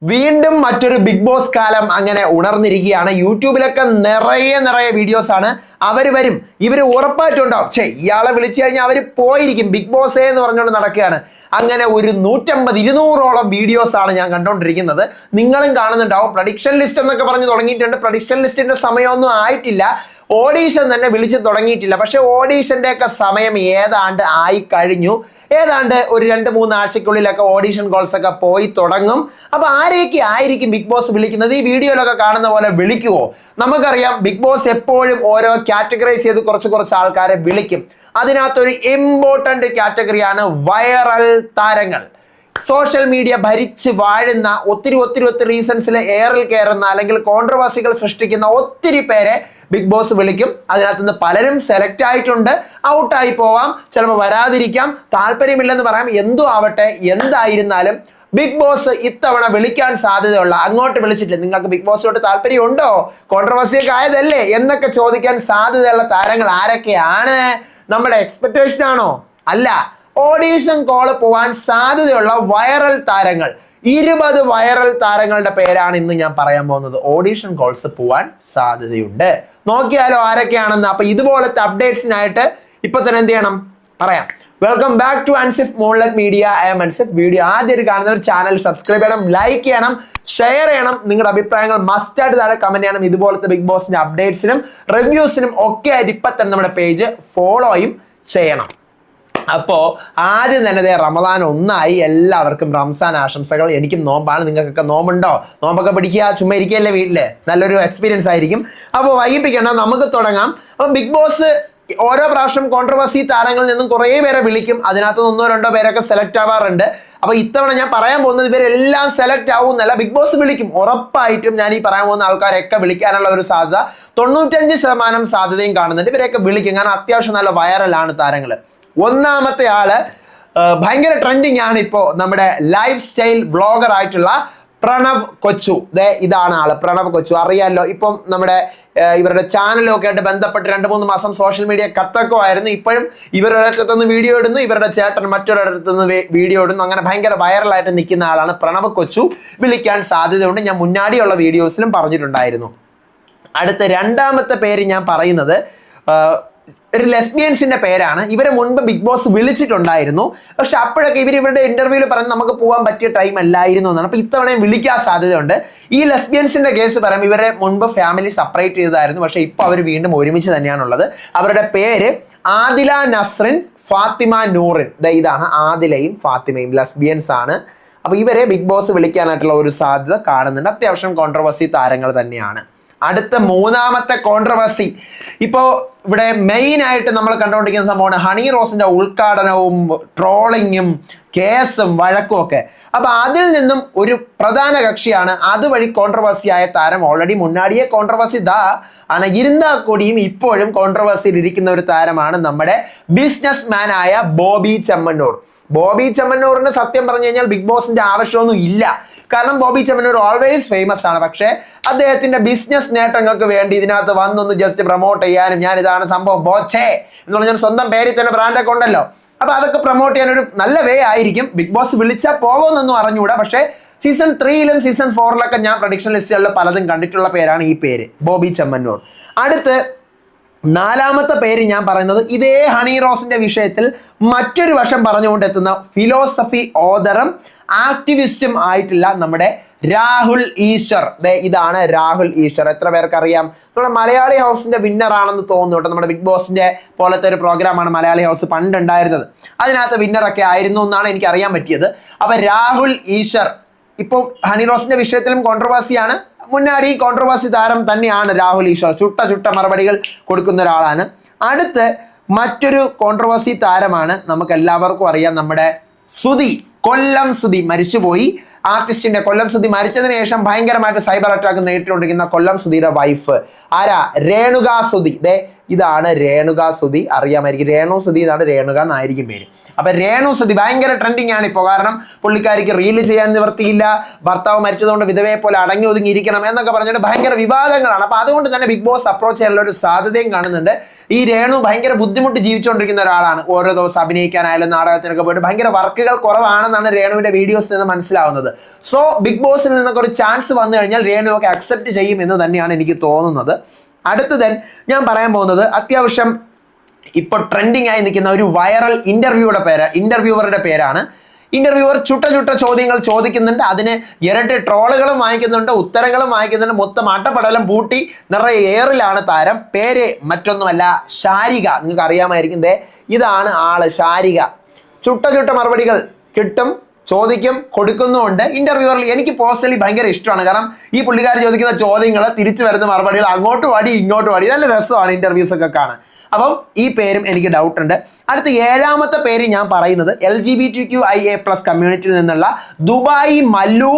വീണ്ടും മറ്റൊരു big boss കാലം അങ്ങനെ ഉണർന്നിരിക്കുകയാണ്. യൂട്യൂബിലൊക്കെ നിറയെ വീഡിയോസ് ആണ്. അവര് വരും, ഇവര് ഉറപ്പായിട്ടുണ്ടാവും. ഇയാളെ വിളിച്ചു കഴിഞ്ഞാൽ അവര് പോയിരിക്കും, ബിഗ് ബോസ് എന്ന് പറഞ്ഞുകൊണ്ട് നടക്കുകയാണ്. അങ്ങനെ ഒരു 150-200ഓളം വീഡിയോസ് ആണ് ഞാൻ കണ്ടുകൊണ്ടിരിക്കുന്നത്. നിങ്ങളും കാണുന്നുണ്ടാവും. പ്രഡിക്ഷൻ ലിസ്റ്റ് എന്നൊക്കെ പറഞ്ഞ് തുടങ്ങിയിട്ടുണ്ട്. പ്രഡിക്ഷൻ ലിസ്റ്റിന്റെ സമയമൊന്നും ആയിട്ടില്ല, ഓഡീഷൻ തന്നെ വിളിച്ച് തുടങ്ങിയിട്ടില്ല. പക്ഷെ ഓഡീഷന്റെ ഒക്കെ സമയം ഏതാണ്ട് ആയി കഴിഞ്ഞു. ഏതാണ്ട് ഒരു 2-3 ആഴ്ചക്കുള്ളിലൊക്കെ ഓഡീഷൻ കോൾസ് ഒക്കെ പോയി തുടങ്ങും. അപ്പൊ ആരെയൊക്കെ ആയിരിക്കും ബിഗ് ബോസ് വിളിക്കുന്നത്? ഈ വീഡിയോയിലൊക്കെ കാണുന്ന പോലെ വിളിക്കുവോ? നമുക്കറിയാം, ബിഗ് ബോസ് എപ്പോഴും ഓരോ കാറ്റഗറൈസ് ചെയ്ത് കുറച്ച് ആൾക്കാരെ വിളിക്കും. അതിനകത്തൊരു ഇമ്പോർട്ടന്റ് കാറ്റഗറിയാണ് വൈറൽ താരങ്ങൾ. സോഷ്യൽ മീഡിയ ഭരിച്ച് വാഴുന്ന ഒത്തിരി റീസൺസിൽ എയറിൽ കയറുന്ന അല്ലെങ്കിൽ കോൺട്രവേഴ്സികൾ സൃഷ്ടിക്കുന്ന ഒത്തിരി പേരെ ബിഗ് ബോസ് വിളിക്കും. അതിനകത്ത് നിന്ന് പലരും സെലക്ട് ആയിട്ടുണ്ട്, ഔട്ടായി പോവാം, ചിലപ്പോൾ വരാതിരിക്കാം, താല്പര്യമില്ലെന്ന് പറയാം. എന്തോ ആവട്ടെ, എന്തായിരുന്നാലും ബിഗ് ബോസ് ഇത്തവണ വിളിക്കാൻ സാധ്യതയുള്ള, അങ്ങോട്ട് വിളിച്ചിട്ട് നിങ്ങൾക്ക് ബിഗ് ബോസിലോട്ട് താല്പര്യം ഉണ്ടോ, കോൺട്രവേഴ്സിയൊക്കെ ആയതല്ലേ എന്നൊക്കെ ചോദിക്കാൻ സാധ്യതയുള്ള താരങ്ങൾ ആരൊക്കെയാണ്? നമ്മുടെ എക്സ്പെക്ടേഷൻ ആണോ? അല്ല, ഓഡീഷൻ കോള് പോവാൻ സാധ്യതയുള്ള വൈറൽ താരങ്ങൾ, 20 വൈറൽ താരങ്ങളുടെ പേരാണ് ഇന്ന് ഞാൻ പറയാൻ പോകുന്നത്. ഓഡീഷൻ കോൾസ് പോവാൻ സാധ്യതയുണ്ട്. നോക്കിയാലോ ആരൊക്കെയാണെന്ന്. അപ്പൊ ഇതുപോലത്തെ അപ്ഡേറ്റ്സിനായിട്ട് ഇപ്പൊ തന്നെ എന്ത് ചെയ്യണം പറയാം. Welcome back to Ansif moonlight media. I am Ansif. Video ആദ്യമായിട്ട് കാണുന്നവർ ചാനൽ സബ്സ്ക്രൈബ് ചെയ്യണം, ലൈക്ക് ചെയ്യണം, ഷെയർ ചെയ്യണം. നിങ്ങളുടെ അഭിപ്രായങ്ങൾ മസ്റ്റായിട്ട് താഴെ കമന്റ് ചെയ്യണം. ഇതുപോലത്തെ ബിഗ് ബോസിന്റെ അപ്ഡേറ്റ്സിനും റിവ്യൂസിനും ഒക്കെ ആയിട്ട് ഇപ്പൊ തന്നെ നമ്മുടെ പേജ് ഫോളോയും ചെയ്യണം. അപ്പോ ആദ്യം തന്നെ റമദാൻ 1 എല്ലാവർക്കും റംസാൻ ആശംസകൾ. എനിക്കും നോമ്പാണ്, നിങ്ങൾക്കൊക്കെ നോമ്പുണ്ടോ? നോമ്പൊക്കെ പിടിക്കുക, ചുമ്മാ ഇരിക്കുകയല്ലേ വീട്ടില്, നല്ലൊരു എക്സ്പീരിയൻസ് ആയിരിക്കും. അപ്പോൾ വൈകിപ്പിക്കണം, നമുക്ക് തുടങ്ങാം. അപ്പൊ ബിഗ് ബോസ് ഓരോ പ്രാവശ്യം കോൺട്രവേഴ്സി താരങ്ങളിൽ നിന്നും കുറേ പേരെ വിളിക്കും. അതിനകത്ത് 1-2 പേരൊക്കെ സെലക്ട് ആവാറുണ്ട്. അപ്പൊ ഇത്തവണ ഞാൻ പറയാൻ പോകുന്നത് ഇവരെല്ലാം സെലക്ട് ആവുന്നല്ല, ബിഗ് ബോസ് വിളിക്കും. ഉറപ്പായിട്ടും ഞാൻ ഈ പറയാൻ പോകുന്ന ആൾക്കാരൊക്കെ വിളിക്കാനുള്ള ഒരു സാധ്യത 95% സാധ്യതയും കാണുന്നുണ്ട്. ഇവരെയൊക്കെ വിളിക്കും, കാരണം അത്യാവശ്യം നല്ല വൈറലാണ് താരങ്ങൾ. ഒന്നാമത്തെ ആള് ഭയങ്കര ട്രെൻഡിങ് ആണ് ഇപ്പോ, നമ്മുടെ ലൈഫ് സ്റ്റൈൽ വ്ളോഗർ ആയിട്ടുള്ള പ്രണവ് കൊച്ചു. ഇതാണ് ആള്, പ്രണവ് കൊച്ചു. അറിയാലോ, ഇപ്പം നമ്മുടെ ഇവരുടെ ചാനലൊക്കെ ആയിട്ട് ബന്ധപ്പെട്ട് 2-3 മാസം സോഷ്യൽ മീഡിയ കത്തക്കോ ആയിരുന്നു. ഇപ്പോഴും ഇവരൊരിടത്തുനിന്ന് വീഡിയോ ഇടുന്നു, ഇവരുടെ ചേട്ടൻ മറ്റൊരിടത്തുനിന്ന് വീഡിയോ ഇടുന്നു. അങ്ങനെ ഭയങ്കര വൈറലായിട്ട് നിൽക്കുന്ന ആളാണ് പ്രണവ് കൊച്ചു. വിളിക്കാൻ സാധ്യതയുണ്ട്, ഞാൻ മുന്നാടിയുള്ള വീഡിയോസിലും പറഞ്ഞിട്ടുണ്ടായിരുന്നു. അടുത്ത രണ്ടാമത്തെ പേര് ഞാൻ പറയുന്നത് ഒരു ലെസ്ബിയൻസിന്റെ പേരാണ്. ഇവരെ മുൻപ് ബിഗ് ബോസ് വിളിച്ചിട്ടുണ്ടായിരുന്നു, പക്ഷെ അപ്പോഴൊക്കെ ഇവരുടെ ഇന്റർവ്യൂവിൽ പറഞ്ഞ് നമുക്ക് പോകാൻ പറ്റിയ ടൈം അല്ലായിരുന്നു എന്നാണ്. അപ്പൊ ഇത്തവണയും വിളിക്കാൻ സാധ്യതയുണ്ട്. ഈ ലെസ്ബിയൻസിന്റെ കേസ് പറയുമ്പോൾ ഇവരെ മുൻപ് ഫാമിലി സെപ്പറേറ്റ് ചെയ്തതായിരുന്നു, പക്ഷെ ഇപ്പൊ അവർ വീണ്ടും ഒരുമിച്ച് തന്നെയാണുള്ളത്. അവരുടെ പേര് ആദില നസ്രിൻ, ഫാത്തിമ നൂറിൻ. ഇതാണ് ആദിലയും ഫാത്തിമയും, ലെസ്ബിയൻസ് ആണ്. അപ്പൊ ഇവരെ ബിഗ് ബോസ് വിളിക്കാനായിട്ടുള്ള ഒരു സാധ്യത കാണുന്നുണ്ട്. അത്യാവശ്യം കോൺട്രവേഴ്സി താരങ്ങൾ തന്നെയാണ്. അടുത്ത മൂന്നാമത്തെ കോൺട്രവേഴ്സി, ഇപ്പോ ഇവിടെ മെയിൻ ആയിട്ട് നമ്മൾ കണ്ടുകൊണ്ടിരിക്കുന്ന സംഭവമാണ് ഹണി റോസിന്റെ ഉദ്ഘാടനവും ട്രോളിങ്ങും കേസും വഴക്കും ഒക്കെ. അപ്പൊ അതിൽ നിന്നും ഒരു പ്രധാന കക്ഷിയാണ് അതുവഴി കോൺട്രവേഴ്സി ആയ താരം. ഓൾറെഡി മുന്നാടിയെ കോൺട്രവേഴ്സി ഇരുന്നാ കൂടിയും ഇപ്പോഴും കോൺട്രവേഴ്സിയിൽ ഇരിക്കുന്ന ഒരു താരമാണ് നമ്മുടെ ബിസിനസ് മാൻ ആയ ബോബി ചെമ്മണ്ണൂർ. ബോബി ചെമ്മണ്ണൂറിന് സത്യം പറഞ്ഞു കഴിഞ്ഞാൽ ബിഗ് ബോസിന്റെ ആവശ്യമൊന്നും ഇല്ല, കാരണം ബോബി ചെമ്മണ്ണൂർ ഓൾവേസ് ഫേമസ് ആണ്. പക്ഷേ അദ്ദേഹത്തിന്റെ ബിസിനസ് നേട്ടങ്ങൾക്ക് വേണ്ടി ഇതിനകത്ത് വന്നൊന്ന് ജസ്റ്റ് പ്രൊമോട്ട് ചെയ്യാനും, ഞാൻ ഇതാണ് സംഭവം ബോച്ചേ എന്ന് പറഞ്ഞാൽ സ്വന്തം പേരിൽ തന്നെ ബ്രാൻഡൊക്കെ ഉണ്ടല്ലോ, അപ്പൊ അതൊക്കെ പ്രൊമോട്ട് ചെയ്യാനൊരു നല്ല വേ ആയിരിക്കും. ബിഗ് ബോസ് വിളിച്ചാൽ പോകുമെന്നൊന്നും അറിഞ്ഞുകൂടാ. പക്ഷേ സീസൺ 3-ലും സീസൺ 4-ലൊക്കെ ഞാൻ പ്രഡിക്ഷൻ ലിസ്റ്റുകളിൽ പലതും കണ്ടിട്ടുള്ള പേരാണ് ഈ പേര്, ബോബി ചെമ്മണ്ണൂർ. അടുത്ത് നാലാമത്തെ പേര് ഞാൻ പറയുന്നത് ഇതേ ഹണി റോസിന്റെ വിഷയത്തിൽ മറ്റൊരു വശം പറഞ്ഞുകൊണ്ടെത്തുന്ന ഫിലോസഫി ഓതറും ആക്ടിവിസ്റ്റും ആയിട്ടുള്ള നമ്മുടെ രാഹുൽ ഈശ്വർ. ഇതാണ് രാഹുൽ ഈശ്വർ. എത്ര പേർക്ക് അറിയാം? നമ്മുടെ മലയാളി ഹൗസിന്റെ വിന്നർ ആണെന്ന് തോന്നുന്നു കേട്ടോ. നമ്മുടെ ബിഗ് ബോസിന്റെ പോലത്തെ ഒരു പ്രോഗ്രാമാണ് മലയാളി ഹൗസ് പണ്ട് ഉണ്ടായിരുന്നത്. അതിനകത്ത് വിന്നറൊക്കെ ആയിരുന്നു എന്നാണ് എനിക്ക് അറിയാൻ പറ്റിയത്. അപ്പൊ രാഹുൽ ഈശ്വർ ഇപ്പോൾ ഹണി റോസിന്റെ വിഷയത്തിലും കോൺട്രവേഴ്സിയാണ്, മുന്നാടി കോൺട്രവേഴ്സി താരം തന്നെയാണ് രാഹുൽ ഈശ്വർ. ചുട്ട മറുപടികൾ കൊടുക്കുന്ന ഒരാളാണ്. അടുത്ത് മറ്റൊരു കോൺട്രവേഴ്സി താരമാണ്, നമുക്ക് എല്ലാവർക്കും അറിയാം, നമ്മുടെ സുധി, കൊല്ലം സുധി. മരിച്ചുപോയി ആർട്ടിസ്റ്റിന്റെ കൊല്ലം സുധി. മരിച്ചതിന് ശേഷം ഭയങ്കരമായിട്ട് സൈബർ അറ്റാക്ക് നേരിട്ടുകൊണ്ടിരിക്കുന്ന കൊല്ലം സുധിയുടെ വൈഫ് ആരാ? രേണുക സുധി. ഇതാണ് രേണുക സുധി. അറിയാമായിരിക്കും, രേണു സുധി എന്നാണ്, രേണുക എന്നായിരിക്കും പേര്. അപ്പൊ രേണു സുധി ഭയങ്കര ട്രെൻഡിങ് ആണ് ഇപ്പോൾ. കാരണം പുള്ളിക്കാരിക്ക് റീല് ചെയ്യാൻ നിവർത്തിയില്ല, ഭർത്താവ് മരിച്ചതുകൊണ്ട് വിധവയെ പോലെ അടങ്ങി ഒതുങ്ങിയിരിക്കണം എന്നൊക്കെ പറഞ്ഞിട്ട് ഭയങ്കര വിവാദങ്ങളാണ്. അപ്പൊ അതുകൊണ്ട് തന്നെ ബിഗ് ബോസ് അപ്രോച്ച് ചെയ്യാനുള്ള ഒരു സാധ്യതയും കാണുന്നുണ്ട്. ഈ രേണു ഭയങ്കര ബുദ്ധിമുട്ട് ജീവിച്ചുകൊണ്ടിരിക്കുന്ന ഒരാളാണ്. ഓരോ ദിവസം അഭിനയിക്കാനായാലും നാടകത്തിനൊക്കെ പോയിട്ട് ഭയങ്കര വർക്കുകൾ കുറവാണെന്നാണ് രേണുവിന്റെ വീഡിയോസിൽ നിന്ന് മനസ്സിലാവുന്നത്. സോ ബിഗ് ബോസിൽ നിന്നൊക്കെ ഒരു ചാൻസ് വന്നു കഴിഞ്ഞാൽ രേണു ഒക്കെ അക്സെപ്റ്റ് ചെയ്യും എന്ന് തന്നെയാണ് എനിക്ക് തോന്നുന്നത്. അടുത്ത ഞാൻ പറയാൻ പോകുന്നത് അത്യാവശ്യം ഇപ്പോൾ ട്രെൻഡിങ് ആയി നിൽക്കുന്ന ഒരു വൈറൽ ഇന്റർവ്യൂവറുടെ പേരാണ്. ഇന്റർവ്യൂവർ ചുട്ട ചോദ്യങ്ങൾ ചോദിക്കുന്നുണ്ട്, അതിന് ഇരട്ടി ട്രോളുകളും വാങ്ങിക്കുന്നുണ്ട്, ഉത്തരങ്ങളും വാങ്ങിക്കുന്നുണ്ട്, മൊത്തം അട്ടപ്പടലം പൂട്ടി നിറയെ എയറിലാണ് താരം. പേര് മറ്റൊന്നുമല്ല, ശാരിക. നിങ്ങൾക്ക് അറിയാമായിരിക്കും, ഇതാണ് ആള്, ശാരിക. ചുട്ട മറുപടികൾ കിട്ടും, ചോദിക്കും, കൊടുക്കുന്നുമുണ്ട്. ഇന്റർവ്യൂവറിൽ എനിക്ക് പേഴ്സണലി ഭയങ്കര ഇഷ്ടമാണ്. കാരണം ഈ പുള്ളിക്കാർ ചോദിക്കുന്ന ചോദ്യങ്ങൾ, തിരിച്ചു വരുന്ന മറുപടികൾ, അങ്ങോട്ട് വാടി ഇങ്ങോട്ട് വാടി, നല്ല രസമാണ് ഇന്റർവ്യൂസ് ഒക്കെ കാണാൻ. അപ്പം ഈ പേരും എനിക്ക് ഡൗട്ട് ഉണ്ട്. അടുത്ത 7ാമത്തെ പേര് ഞാൻ പറയുന്നത് LGBTQIA+ കമ്മ്യൂണിറ്റിയിൽ നിന്നുള്ള ദുബായ് മല്ലു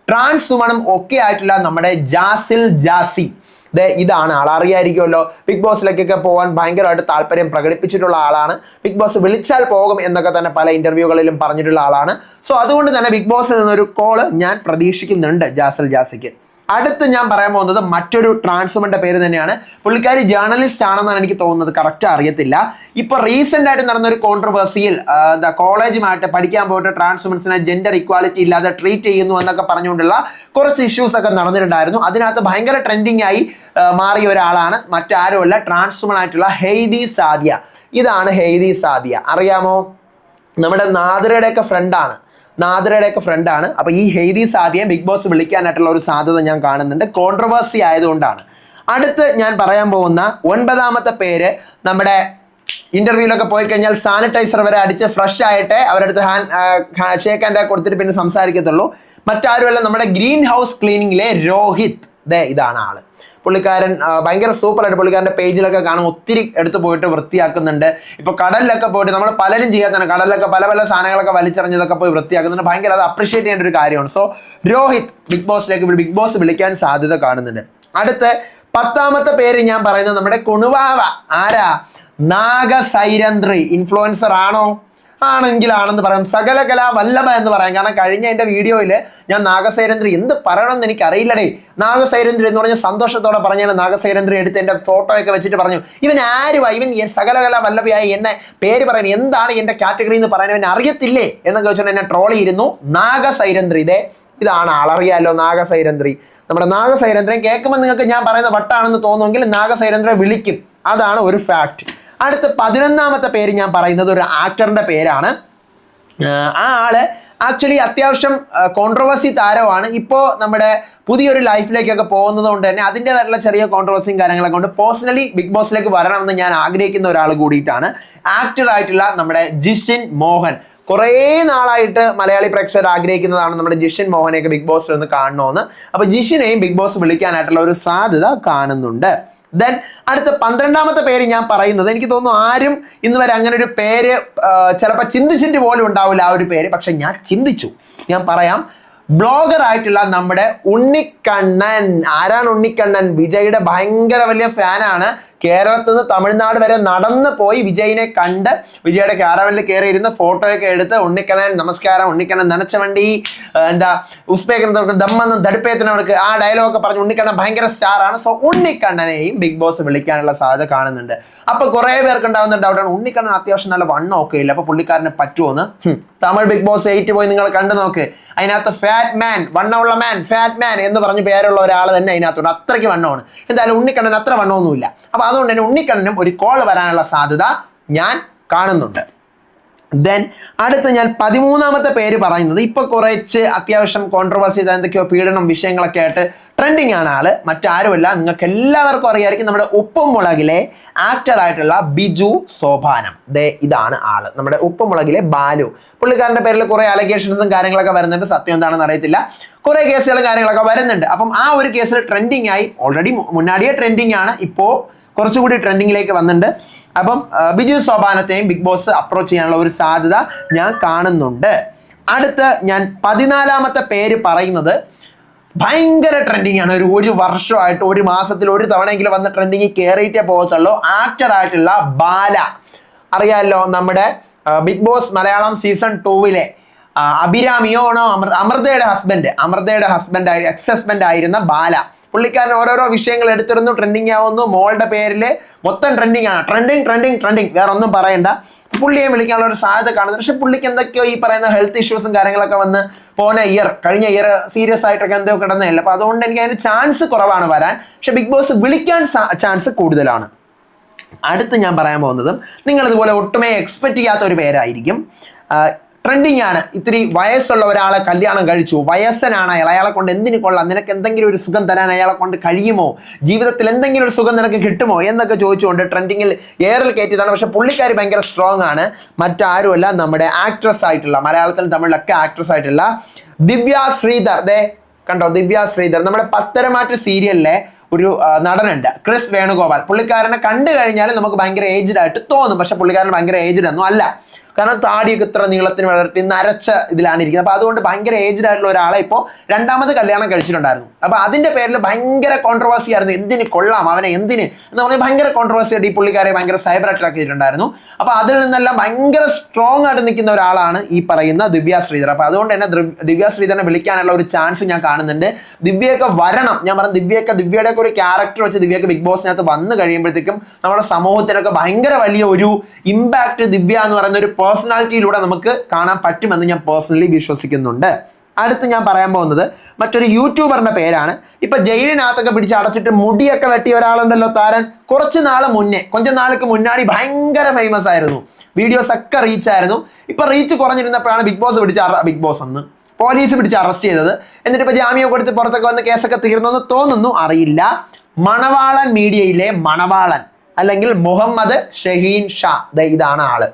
ട്രാൻസ് വുമണും ഒക്കെ ആയിട്ടുള്ള നമ്മുടെ ജാസി. ഇതാണ് ആൾ, അറിയായിരിക്കുമല്ലോ. ബിഗ് ബോസിലേക്കൊക്കെ പോകാൻ ഭയങ്കരമായിട്ട് താല്പര്യം പ്രകടിപ്പിച്ചിട്ടുള്ള ആളാണ്. ബിഗ് ബോസ് വിളിച്ചാൽ പോകും എന്നൊക്കെ തന്നെ പല ഇന്റർവ്യൂകളിലും പറഞ്ഞിട്ടുള്ള ആളാണ്. സോ അതുകൊണ്ട് തന്നെ ബിഗ് ബോസിൽ നിന്നൊരു കോള് ഞാൻ പ്രതീക്ഷിക്കുന്നുണ്ട് ജാസിക്ക്. അടുത്ത് ഞാൻ പറയാൻ പോകുന്നത് മറ്റൊരു ട്രാൻസ്വുമന്റെ പേര് തന്നെയാണ്. പുള്ളിക്കാരി ജേർണലിസ്റ്റ് ആണെന്നാണ് എനിക്ക് തോന്നുന്നത്, കറക്റ്റ് അറിയത്തില്ല. ഇപ്പൊ റീസെന്റ് ആയിട്ട് നടന്ന ഒരു കോൺട്രവേഴ്സിയിൽ കോളേജുമായിട്ട് പഠിക്കാൻ പോയിട്ട് ട്രാൻസ്വുമൻസിനെ ജെൻഡർ ഇക്വാലിറ്റി ഇല്ലാതെ ട്രീറ്റ് ചെയ്യുന്നു എന്നൊക്കെ പറഞ്ഞുകൊണ്ടുള്ള കുറച്ച് ഇഷ്യൂസ് ഒക്കെ നടന്നിട്ടുണ്ടായിരുന്നു. അതിനകത്ത് ഭയങ്കര ട്രെൻഡിങ് ആയി മാറിയ ഒരാളാണ് മറ്റാരുമല്ല, ട്രാൻസ്വുമൻ ആയിട്ടുള്ള ഹെയ്ദി സാദിയ. ഇതാണ് ഹെയ്ദി സാദിയ, അറിയാമോ? നമ്മുടെ നാദിറയുടെയൊക്കെ ഫ്രണ്ടാണ്. അപ്പൊ ഈ ഹെയ്ദി സാദിയെ ബിഗ് ബോസ് വിളിക്കാനായിട്ടുള്ള ഒരു സാധ്യത ഞാൻ കാണുന്നുണ്ട്, കോൺട്രവേഴ്സി ആയതുകൊണ്ടാണ്. അടുത്ത് ഞാൻ പറയാൻ പോകുന്ന 9ാമത്തെ പേര്, നമ്മുടെ ഇന്റർവ്യൂലൊക്കെ പോയി കഴിഞ്ഞാൽ സാനിറ്റൈസർ വരെ അടിച്ച് ഫ്രഷ് ആയിട്ട് അവരുടെ അടുത്ത് ഷേക്ക് ഹാൻഡ് കൊടുത്തിട്ട് പിന്നെ സംസാരിക്കത്തുള്ളൂ. മറ്റാരുമല്ല, നമ്മുടെ ഗ്രീൻ ഹൗസ് ക്ലീനിങ്ങിലെ രോഹിത്. ഇതാണ് ആള്. പുള്ളിക്കാരൻ ഭയങ്കര സൂപ്പറായിട്ട് പുള്ളിക്കാരൻ്റെ പേജിലൊക്കെ കാണും, ഒത്തിരി എടുത്ത് പോയിട്ട് വൃത്തിയാക്കുന്നുണ്ട്. ഇപ്പൊ കടലിലൊക്കെ പോയിട്ട് നമ്മൾ പലരും ചെയ്യാത്തതാണ്, കടലിലൊക്കെ പല സാധനങ്ങളൊക്കെ വലിച്ചെറിഞ്ഞതൊക്കെ പോയി വൃത്തിയാക്കുന്നുണ്ട്. ഭയങ്കര അത് അപ്രീഷിയേറ്റ് ചെയ്യേണ്ട ഒരു കാര്യമാണ്. സോ രോഹിത് ബിഗ് ബോസ് വിളിക്കാൻ സാധ്യത കാണുന്നുണ്ട്. അടുത്ത 10ാമത്തെ പേര് ഞാൻ പറയുന്നത് നമ്മുടെ കുണുവാവ. ആരാ? നാഗസൈരന്ത്രി. ഇൻഫ്ലുവൻസർ ആണോ? ആണെന്ന് പറയാം. സകലകലാ വല്ലഭ എന്ന് പറയാം. കാരണം കഴിഞ്ഞ എൻ്റെ വീഡിയോയിൽ ഞാൻ നാഗസൈരന്ത്രി എന്ത് പറയണമെന്ന് എനിക്ക് അറിയില്ലടേ. നാഗസൈരന്ത്രി എന്ന് പറഞ്ഞ സന്തോഷത്തോടെ പറഞ്ഞാണ് നാഗസൈരന്ത്രി എടുത്ത് എൻ്റെ ഫോട്ടോ ഒക്കെ വെച്ചിട്ട് പറഞ്ഞു, ഇവൻ ആരുവാ, ഇവൻ സകലകലാ വല്ലഭയായി എന്നെ പേര് പറയുന്നത്, എന്താണ് എൻ്റെ കാറ്റഗറി എന്ന് പറയാൻ ഇവൻ അറിയത്തില്ലേ എന്നൊക്കെ വെച്ചിട്ട് എന്നെ ട്രോൾ ചെയ്തിരുന്നു. നാഗസൈരന്ത്രി, ഇതാണ് ആളറിയാലോ, നാഗസൈരന്ത്രി. നമ്മുടെ നാഗസൈരന്ത്രൻ കേൾക്കുമ്പോൾ നിങ്ങൾക്ക് ഞാൻ പറയുന്ന വട്ടാണെന്ന് തോന്നുമെങ്കിൽ നാഗസൈരന്ത്രെ വിളിക്കും, അതാണ് ഒരു ഫാക്ട്. അടുത്ത 11ാമത്തെ പേര് ഞാൻ പറയുന്നത് ഒരു ആക്ടറിന്റെ പേരാണ്. ആ ആള് ആക്ച്വലി അത്യാവശ്യം കോൺട്രവേഴ്സി താരമാണ്. ഇപ്പോൾ നമ്മുടെ പുതിയൊരു ലൈഫിലേക്കൊക്കെ പോകുന്നത് കൊണ്ട് തന്നെ അതിൻ്റെതായിട്ടുള്ള ചെറിയ കോൺട്രവേഴ്സിയും കാര്യങ്ങളൊക്കെ കൊണ്ട് പേഴ്സണലി ബിഗ് ബോസിലേക്ക് വരണമെന്ന് ഞാൻ ആഗ്രഹിക്കുന്ന ഒരാൾ കൂടിയിട്ടാണ്. ആക്ടറായിട്ടുള്ള നമ്മുടെ ജിഷിൻ മോഹൻ. കുറേ നാളായിട്ട് മലയാളി പ്രേക്ഷകർ ആഗ്രഹിക്കുന്നതാണ് നമ്മുടെ ജിഷിൻ മോഹനെയൊക്കെ ബിഗ് ബോസിൽ ഒന്ന് കാണണമെന്ന്. അപ്പൊ ജിഷിനെയും ബിഗ് ബോസ് വിളിക്കാനായിട്ടുള്ള ഒരു സാധ്യത കാണുന്നുണ്ട്. ദെൻ അടുത്ത 12ാമത്തെ പേര് ഞാൻ പറയുന്നത്, എനിക്ക് തോന്നുന്നു ആരും ഇന്ന് വരെ അങ്ങനെ ഒരു പേര് ചിലപ്പോൾ ചിന്തിച്ചിട്ട് പോലും ഉണ്ടാവില്ല ആ ഒരു പേര്, പക്ഷെ ഞാൻ ചിന്തിച്ചു. ഞാൻ പറയാം, ബ്ലോഗർ ആയിട്ടുള്ള നമ്മുടെ ഉണ്ണിക്കണ്ണൻ. ആരാണ് ഉണ്ണിക്കണ്ണൻ? വിജയുടെ ഭയങ്കര വലിയ ഫാനാണ്. കേരളത്തിൽ നിന്ന് തമിഴ്നാട് വരെ നടന്ന് പോയി വിജയിനെ കണ്ട് വിജയുടെ കാരവനിൽ കയറി ഇരുന്ന് ഫോട്ടോയൊക്കെ എടുത്ത് ഉണ്ണിക്കണ്ണൻ നമസ്കാരം, ഉണ്ണിക്കണ്ണൻ നനച്ച വണ്ടി, എന്താ ഉസ്ബേക്കിന് ദമ്മെന്ന് ദടുപ്പേത്തിനവർക്ക് ആ ഡയലോഗൊക്കെ പറഞ്ഞു. ഉണ്ണിക്കണ്ണൻ ഭയങ്കര സ്റ്റാറാണ്. സോ ഉണ്ണിക്കണ്ണനെയും ബിഗ് ബോസ് വിളിക്കാനുള്ള സാധ്യത കാണുന്നുണ്ട്. അപ്പൊ കുറെ പേർക്ക് ഉണ്ടാവുന്ന ഡൗട്ടാണ്, ഉണ്ണിക്കണ്ണൻ അത്യാവശ്യം നല്ല വണ്ണം ഒക്കെ ഇല്ല, അപ്പൊ പുള്ളിക്കാരന് പറ്റുമോന്ന്. തമിഴ് ബിഗ് ബോസ് 8 പോയി നിങ്ങൾ കണ്ടു നോക്ക്. അതിനകത്ത് ഫാറ്റ് മാൻ, വണ്ണമുള്ള മാൻ, ഫാറ്റ് മാൻ എന്ന് പറഞ്ഞ് പേരുള്ള ഒരാൾ തന്നെ അതിനകത്തുണ്ട്. അത്രയ്ക്ക് വണ്ണമാണ്. എന്തായാലും ഉണ്ണിക്കണ്ണൻ അത്ര വണ്ണമൊന്നുമില്ല. അപ്പൊ അതുകൊണ്ട് തന്നെ ഉണ്ണിക്കണ്ണനും ഒരു കോൾ വരാനുള്ള സാധ്യത ഞാൻ കാണുന്നുണ്ട്. ദെൻ അടുത്ത് ഞാൻ 13ാമത്തെ പേര് പറയുന്നത്, ഇപ്പൊ കുറച്ച് അത്യാവശ്യം കോൺട്രവേഴ്സി എന്തൊക്കെയോ പീഡനം വിഷയങ്ങളൊക്കെ ആയിട്ട് ട്രെൻഡിങ് ആണ് ആള്. മറ്റാരുമല്ല, നിങ്ങൾക്ക് എല്ലാവർക്കും അറിയായിരിക്കും, നമ്മുടെ ഉപ്പുമുളകിലെ ആക്ടറായിട്ടുള്ള ബിജു സോപാനം. ഇതാണ് ആള്, നമ്മുടെ ഉപ്പുമുളകിലെ ബാലു. പുള്ളിക്കാരന്റെ പേരിൽ കുറെ അലഗേഷൻസും കാര്യങ്ങളൊക്കെ വരുന്നുണ്ട്. സത്യം എന്താണെന്ന് അറിയത്തില്ല. കുറെ കേസുകളും കാര്യങ്ങളൊക്കെ വരുന്നുണ്ട്. അപ്പം ആ ഒരു കേസിൽ ട്രെൻഡിങ് ആയി, ഓൾറെഡി മുന്നാടിയെ ട്രെൻഡിങ് ആണ്, ഇപ്പോ കുറച്ചുകൂടി ട്രെൻഡിങ്ങിലേക്ക് വന്നിട്ടുണ്ട്. അപ്പം ബിജു സോപാനത്തെയും ബിഗ് ബോസ് അപ്രോച്ച് ചെയ്യാനുള്ള ഒരു സാധ്യത ഞാൻ കാണുന്നുണ്ട്. അടുത്ത് ഞാൻ 14ാമത്തെ പേര് പറയുന്നത് ഭയങ്കര ട്രെൻഡിങ് ആണ്. ഒരു വർഷമായിട്ട്, ഒരു മാസത്തിൽ ഒരു തവണയെങ്കിലും വന്ന ട്രെൻഡിങ് കയറിയിട്ടേ പോകത്തുള്ളൂ. ആക്ടറായിട്ടുള്ള ബാല, അറിയാമല്ലോ, നമ്മുടെ ബിഗ് ബോസ് മലയാളം സീസൺ 2 അഭിരാമിയോണോ അമൃതയുടെ ഹസ്ബൻഡ് എക്സ് ഹസ്ബൻഡ് ആയിരുന്ന ബാല. പുള്ളിക്കാരൻ ഓരോരോ വിഷയങ്ങൾ എടുത്തിരുന്നു, ട്രെൻഡിങ് ആവുന്നു. മോളുടെ പേരിൽ മൊത്തം ട്രെൻഡിങ് ആണ്, ട്രെൻഡിങ്, വേറെ ഒന്നും പറയണ്ട. പുള്ളിയെ വിളിക്കാനുള്ള ഒരു സാധ്യത കാണുന്നത്. പക്ഷെ പുള്ളിക്ക് എന്തൊക്കെയോ ഈ പറയുന്ന ഹെൽത്ത് ഇഷ്യൂസും കാര്യങ്ങളൊക്കെ വന്ന് കഴിഞ്ഞ ഇയർ സീരിയസ് ആയിട്ടൊക്കെ എന്തോ കിടന്നതല്ല. അപ്പൊ അതുകൊണ്ട് എനിക്ക് അതിന് ചാൻസ് കുറവാണ് വരാൻ. പക്ഷെ ബിഗ് ബോസ് വിളിക്കാൻ ചാൻസ് കൂടുതലാണ്. അടുത്ത് ഞാൻ പറയാൻ പോകുന്നതും നിങ്ങൾ ഇതുപോലെ ഒട്ടുമേ എക്സ്പെക്ട് ചെയ്യാത്ത ഒരു പേരായിരിക്കും. ട്രെൻഡിങ് ആണ്. ഇത്തിരി വയസ്സുള്ള ഒരാളെ കല്യാണം കഴിച്ചു, വയസ്സനാണ് അയാൾ, അയാളെ കൊണ്ട് എന്തിനു കൊള്ളാം, നിനക്ക് എന്തെങ്കിലും ഒരു സുഖം തരാൻ അയാളെ കൊണ്ട് കഴിയുമോ, ജീവിതത്തിൽ എന്തെങ്കിലും ഒരു സുഖം നിനക്ക് കിട്ടുമോ എന്നൊക്കെ ചോദിച്ചുകൊണ്ട് ട്രെൻഡിങ്ങിൽ എയറിൽ കയറ്റിയതാണ്. പക്ഷെ പുള്ളിക്കാരി ഭയങ്കര സ്ട്രോങ് ആണ്. മറ്റാരുമല്ല, നമ്മുടെ ആക്ട്രസ് ആയിട്ടുള്ള, മലയാളത്തിലും തമിഴിലൊക്കെ ആക്ട്രസ് ആയിട്ടുള്ള ദിവ്യ ശ്രീധർ. കണ്ടോ, ദിവ്യ ശ്രീധർ നമ്മുടെ പത്തരമാറ്റ് സീരിയലിലെ ഒരു നടനുണ്ട്, ക്രിസ് വേണുഗോപാൽ. പുള്ളിക്കാരനെ കണ്ടു കഴിഞ്ഞാൽ നമുക്ക് ഭയങ്കര ഏജ്ഡ് ആയിട്ട് തോന്നും. പക്ഷെ പുള്ളിക്കാരൻ ഭയങ്കര ഏജ്ഡ് ഒന്നും അല്ല. കാരണം താടിയൊക്കെ ഇത്ര നീളത്തിന് വളർത്തി നരച്ച ഇതിലാണ് ഇരിക്കുന്നത്. അപ്പൊ അതുകൊണ്ട് ഭയങ്കര ഏജ്ഡ് ആയിട്ടുള്ള ഒരാളെ ഇപ്പോൾ രണ്ടാമത് കല്യാണം കഴിച്ചിട്ടുണ്ടായിരുന്നു. അപ്പൊ അതിന്റെ പേരിൽ ഭയങ്കര കോൺട്രവേഴ്സി ആയിരുന്നു. എന്തിന് കൊള്ളാം അവനെ, എന്തിന് എന്ന് പറഞ്ഞാൽ ഭയങ്കര കോൺട്രവേഴ്സി ആയിട്ട് ഈ പുള്ളിക്കാരെ ഭയങ്കര സൈബർ അറ്റാക്ക് ചെയ്തിട്ടുണ്ടായിരുന്നു. അപ്പൊ അതിൽ നിന്നെല്ലാം ഭയങ്കര സ്ട്രോങ് ആയിട്ട് നിൽക്കുന്ന ഒരാളാണ് ഈ പറയുന്ന ദിവ്യ ശ്രീധർ. അപ്പൊ അതുകൊണ്ട് തന്നെ ദിവ്യ ശ്രീധരനെ വിളിക്കാനുള്ള ഒരു ചാൻസ് ഞാൻ കാണുന്നുണ്ട്. ദിവ്യയൊക്കെ വരണം. ഞാൻ പറഞ്ഞു ദിവ്യയുടെ ഒക്കെ ഒരു ക്യാരക്ടർ വെച്ച് ദിവ്യയൊക്കെ ബിഗ് ബോസിനകത്ത് വന്നു കഴിയുമ്പോഴത്തേക്കും നമ്മുടെ സമൂഹത്തിനൊക്കെ ഭയങ്കര വലിയ ഒരു ഇമ്പാക്ട് ദിവ്യ എന്ന് പറയുന്ന ഒരു പേഴ്സണാലിറ്റിയിലൂടെ നമുക്ക് കാണാൻ പറ്റുമെന്ന് ഞാൻ പേഴ്സണലി വിശ്വസിക്കുന്നുണ്ട്. അടുത്ത് ഞാൻ പറയാൻ പോകുന്നത് മറ്റൊരു യൂട്യൂബറിന്റെ പേരാണ്. ഇപ്പൊ ജയിലിനകത്തൊക്കെ പിടിച്ച് അടച്ചിട്ട് മുടിയൊക്കെ വെട്ടിയ ഒരാളുണ്ടല്ലോ, താരൻ. കുറച്ച് നാൾക്ക് മുന്നാടി ഭയങ്കര ഫേമസ് ആയിരുന്നു, വീഡിയോസ് ഒക്കെ റീച്ച് ആയിരുന്നു. ഇപ്പൊ റീച്ച് കുറഞ്ഞിരുന്നപ്പോഴാണ് ബിഗ് ബോസ് പോലീസ് പിടിച്ച് അറസ്റ്റ് ചെയ്തത്. എന്നിട്ട് ഇപ്പൊ ജാമ്യം കൊടുത്ത് പുറത്തൊക്കെ വന്ന് കേസൊക്കെ തീർന്നെന്ന് തോന്നുന്നു, അറിയില്ല. മണവാളൻ മീഡിയയിലെ മണവാളൻ അല്ലെങ്കിൽ മുഹമ്മദ് ഷഹീൻ ഷാ, ഇതാണ് ആള്.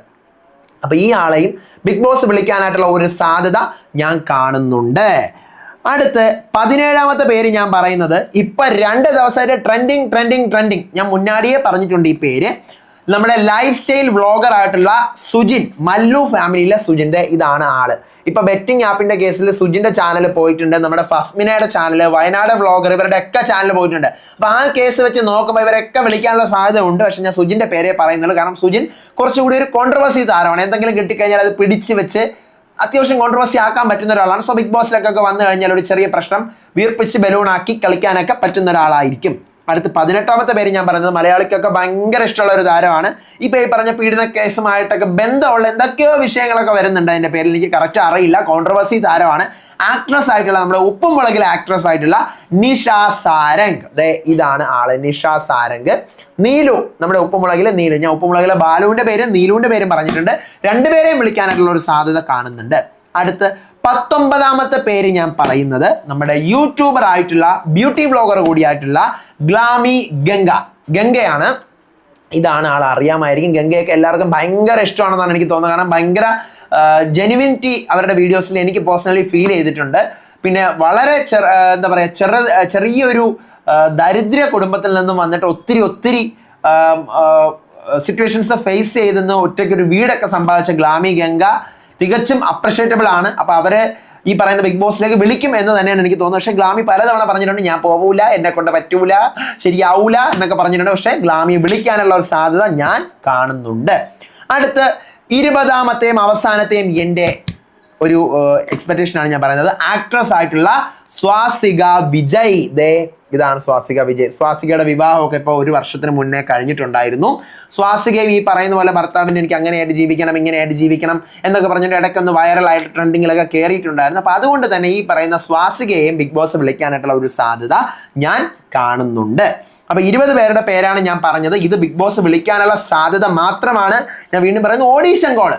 അപ്പൊ ഈ ആളെയും ബിഗ് ബോസ് വിളിക്കാനായിട്ടുള്ള ഒരു സാധ്യത ഞാൻ കാണുന്നുണ്ട്. അടുത്ത് 17ാമത്തെ പേര് ഞാൻ പറയുന്നത് ഇപ്പൊ 2 ദിവസമായിട്ട് ട്രെൻഡിങ്. ഞാൻ മുന്നാടിയെ പറഞ്ഞിട്ടുണ്ട് ഈ പേര്. നമ്മുടെ ലൈഫ് സ്റ്റൈൽ വ്ളോഗർ ആയിട്ടുള്ള സുജിൻ, മല്ലു ഫാമിലിയിലെ സുജിന്റെ ഇതാണ് ആള്. ഇപ്പൊ ബെറ്റിംഗ് ആപ്പിന്റെ കേസിൽ സുജിന്റെ ചാനൽ പോയിട്ടുണ്ട്, നമ്മുടെ ഫസ്മിനയുടെ ചാനൽ, വയനാട് വ്ളോഗർ, ഇവരുടെ ഒക്കെ ചാനൽ പോയിട്ടുണ്ട്. അപ്പൊ ആ കേസ് വെച്ച് നോക്കുമ്പോൾ ഇവരൊക്കെ വിളിക്കാനുള്ള സാധ്യത ഉണ്ട്. പക്ഷെ ഞാൻ സുജിന്റെ പേരെ പറയുന്നുള്ളൂ. കാരണം സുജിൻ കുറച്ചുകൂടി ഒരു കോൺട്രവേഴ്സി താരമാണ്. എന്തെങ്കിലും കിട്ടിക്കഴിഞ്ഞാൽ അത് പിടിച്ച് വെച്ച് അത്യാവശ്യം കോൺട്രവേഴ്സി ആക്കാൻ പറ്റുന്ന ഒരാളാണ്. സോ ബിഗ് ബോസിലേക്കൊക്കെ വന്നു കഴിഞ്ഞാൽ ഒരു ചെറിയ പ്രശ്നം വീർപ്പിച്ച് ബലൂണാക്കി കളിക്കാനൊക്കെ പറ്റുന്ന ഒരാളായിരിക്കും. അടുത്ത് 18ാമത്തെ പേര് ഞാൻ പറയുന്നത് മലയാളിക്കൊക്കെ ഭയങ്കര ഇഷ്ടമുള്ള ഒരു താരമാണ്. ഇപ്പൊ ഈ പറഞ്ഞ പീഡന കേസുമായിട്ടൊക്കെ ബന്ധമുള്ള എന്തൊക്കെയോ വിഷയങ്ങളൊക്കെ വരുന്നുണ്ട്. അതിന്റെ പേരിൽ എനിക്ക് കറക്റ്റ് അറിയില്ല. കോൺട്രവേഴ്സി താരമാണ്. ആക്ട്രസ് ആയിട്ടുള്ള, നമ്മുടെ ഉപ്പും മുളകിലെ ആക്ട്രസ് ആയിട്ടുള്ള നിഷ സാരംഗ്. ഇതാണ് ആള്, നിഷ സാരംഗ്. നീലു, നമ്മുടെ ഉപ്പുമുളകിലെ നീലു. ഞാൻ ഉപ്പുമുളകിലെ ബാലുവിന്റെ പേരും നീലുവിന്റെ പേരും പറഞ്ഞിട്ടുണ്ട്. രണ്ടുപേരെയും വിളിക്കാനായിട്ടുള്ള ഒരു സാധ്യത കാണുന്നുണ്ട്. അടുത്ത് 19ാമത്തെ പേര് ഞാൻ പറയുന്നത് നമ്മുടെ യൂട്യൂബർ ആയിട്ടുള്ള ബ്യൂട്ടി വ്ളോഗർ കൂടിയായിട്ടുള്ള ഗ്ലാമി ഗംഗയാണ്. ഇതാണ് ആൾ, അറിയാമായിരിക്കും. ഗംഗയൊക്കെ എല്ലാവർക്കും ഭയങ്കര ഇഷ്ടമാണെന്നാണ് എനിക്ക് തോന്നുന്നത്. കാരണം ഭയങ്കര ജെനുവിനിറ്റി അവരുടെ വീഡിയോസിൽ എനിക്ക് പേഴ്സണലി ഫീൽ ചെയ്തിട്ടുണ്ട്. പിന്നെ വളരെ എന്താ പറയുക, ചെറിയൊരു ദരിദ്ര കുടുംബത്തിൽ നിന്നും വന്നിട്ട് ഒത്തിരി സിറ്റുവേഷൻസ് ഫേസ് ചെയ്തെന്ന് ഒറ്റയ്ക്കൊരു വീടൊക്കെ സമ്പാദിച്ച ഗ്ലാമി ഗംഗ തികച്ചും അപ്രിഷ്യേറ്റബിൾ ആണ്. അപ്പൊ അവരെ ഈ പറയുന്ന ബിഗ് ബോസിലേക്ക് വിളിക്കും എന്ന് തന്നെയാണ് എനിക്ക് തോന്നുന്നത്. പക്ഷെ ഗ്ലാമി പലതവണ പറഞ്ഞിട്ടുണ്ട് ഞാൻ പോവൂല, എന്നെ കൊണ്ട് പറ്റൂല, ശരിയാവൂല എന്നൊക്കെ പറഞ്ഞിട്ടുണ്ട്. പക്ഷെ ഗ്ലാമി വിളിക്കാനുള്ള ഒരു സാധ്യത ഞാൻ കാണുന്നുണ്ട്. അടുത്ത് 20ാമത്തെയും അവസാനത്തെയും എൻ്റെ ഒരു എക്സ്പെക്ടേഷൻ ആണ് ഞാൻ പറയുന്നത്. ആക്ട്രസ് ആയിട്ടുള്ള സ്വാസിക വിജയ്. ഇതാണ് സ്വാസിക വിജയ്. സ്വാസികയുടെ വിവാഹമൊക്കെ ഇപ്പോൾ 1 വർഷത്തിന് മുന്നേ കഴിഞ്ഞിട്ടുണ്ടായിരുന്നു. സ്വാസികയും ഈ പറയുന്ന പോലെ ഭർത്താവിൻ്റെ എനിക്ക് അങ്ങനെയായിട്ട് ജീവിക്കണം, ഇങ്ങനെയായിട്ട് ജീവിക്കണം എന്നൊക്കെ പറഞ്ഞിട്ട് ഇടയ്ക്കൊന്ന് വൈറലായിട്ട് ട്രെൻഡിങ്ങിലൊക്കെ കയറിയിട്ടുണ്ടായിരുന്നു. അപ്പൊ അതുകൊണ്ട് തന്നെ ഈ പറയുന്ന സ്വാസികയെയും ബിഗ് ബോസ് വിളിക്കാനായിട്ടുള്ള ഒരു സാധ്യത ഞാൻ കാണുന്നുണ്ട്. അപ്പൊ 20 പേരുടെ പേരാണ് ഞാൻ പറഞ്ഞത്. ഇത് ബിഗ് ബോസ് വിളിക്കാനുള്ള സാധ്യത മാത്രമാണ്. ഞാൻ വീണ്ടും പറയുന്നത്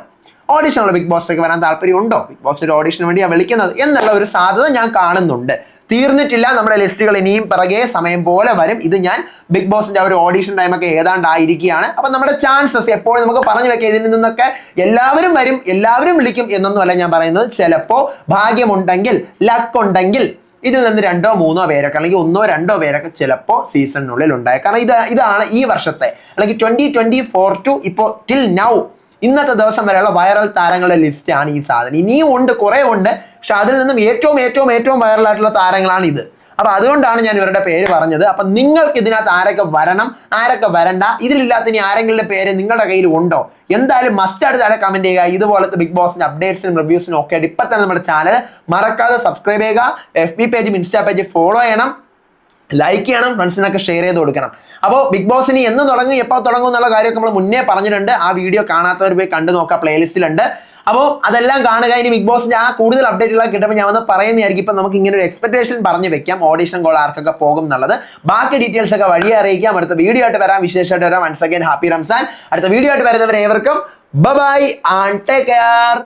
ഓഡീഷനുള്ള ബിഗ് ബോസിലേക്ക് വരാൻ താല്പര്യമുണ്ടോ, ബിഗ് ബോസിന്റെ ഓഡീഷന് വേണ്ടിയാണ് വിളിക്കുന്നത് എന്നുള്ള ഒരു സാധ്യത ഞാൻ കാണുന്നുണ്ട്. തീർന്നിട്ടില്ല, നമ്മുടെ ലിസ്റ്റുകൾ ഇനിയും പിറകെ സമയം പോലെ വരും. ഇത് ഞാൻ ബിഗ് ബോസിന്റെ ഒരു ഓഡീഷൻ ടൈമൊക്കെ ഏതാണ്ടായിരിക്കുകയാണ്. അപ്പൊ നമ്മുടെ ചാൻസസ് എപ്പോഴും നമുക്ക് പറഞ്ഞു വെക്കാം. ഇതിൽ നിന്നൊക്കെ എല്ലാവരും വരും, എല്ലാവരും വിളിക്കും എന്നൊന്നുമല്ല ഞാൻ പറയുന്നത്. ചിലപ്പോ ഭാഗ്യമുണ്ടെങ്കിൽ, ലക്ക് ഉണ്ടെങ്കിൽ ഇതിൽ നിന്ന് 2-3 പേരൊക്കെ അല്ലെങ്കിൽ 1-2 പേരൊക്കെ ചിലപ്പോൾ സീസണിനുള്ളിൽ ഉണ്ടായേക്കാം. കാരണം ഇതാണ് ഈ വർഷത്തെ അല്ലെങ്കിൽ 2024 ടു ഇപ്പോൾ ടിൽ നൗ ഇന്നത്തെ ദിവസം വരെയുള്ള വൈറൽ താരങ്ങളുടെ ലിസ്റ്റ് ആണ് ഈ സാധനം. ഇനിയും ഉണ്ട്, കുറെ ഉണ്ട്. പക്ഷെ അതിൽ നിന്നും ഏറ്റവും വൈറലായിട്ടുള്ള താരങ്ങളാണ് ഇത്. അപ്പൊ അതുകൊണ്ടാണ് ഞാൻ ഇവരുടെ പേര് പറഞ്ഞത്. അപ്പൊ നിങ്ങൾക്ക് ഇതിനകത്ത് ആരൊക്കെ വരണം, ആരൊക്കെ വരണ്ട, ഇതിലില്ലാത്ത ഇനി ആരെങ്കിലും പേര് നിങ്ങളുടെ കയ്യിൽ ഉണ്ടോ, എന്തായാലും മസ്റ്റ് ആയിട്ട് താഴെ കമന്റ് ചെയ്യുക. ഇതുപോലത്തെ ബിഗ് ബോസിന്റെ അപ്ഡേറ്റ്സിനും റിവ്യൂസിനും ഒക്കെ ഇപ്പൊ തന്നെ നമ്മുടെ ചാനൽ മറക്കാതെ സബ്സ്ക്രൈബ് ചെയ്യുക. FB പേജും ഇൻസ്റ്റാ പേജ് ഫോളോ ചെയ്യണം. ലൈക്ക് ചെയ്യണം, ഫ്രണ്ട്സിനൊക്കെ ഷെയർ ചെയ്ത് കൊടുക്കണം. അപ്പോൾ ബിഗ് ബോസ് ഇനി എന്ന് തുടങ്ങും, എപ്പോൾ തുടങ്ങും എന്നുള്ള കാര്യമൊക്കെ നമ്മൾ മുന്നേ പറഞ്ഞിട്ടുണ്ട്. ആ വീഡിയോ കാണാത്തവർ പോയി കണ്ടു നോക്കുക, പ്ലേലിസ്റ്റിലുണ്ട്. അപ്പോൾ അതെല്ലാം കാണുക. ഇനി ബിഗ് ബോസിന്റെ ആ കൂടുതൽ അപ്ഡേറ്റുകളൊക്കെ കിട്ടുമ്പോൾ ഞാൻ വന്ന് പറയുന്നതായിരിക്കും. ഇപ്പം നമുക്ക് ഇങ്ങനെ ഒരു എക്സ്പെക്ടേഷൻ പറഞ്ഞു വെക്കാം, ഓഡിഷൻ കോൾ ആർക്കൊക്കെ പോകും എന്നുള്ളത്. ബാക്കി ഡീറ്റെയിൽസ് ഒക്കെ വഴിയെ അറിയിക്കാം. അടുത്ത വീഡിയോ ആയിട്ട് വരാം, വിശേഷമായിട്ട് വരാം. Once again happy Ramzan. അടുത്ത വീഡിയോ ആയിട്ട് വരുന്നവരെ ഏവർക്കും ബൈ ആൻഡ് ടേക്ക് കെയർ.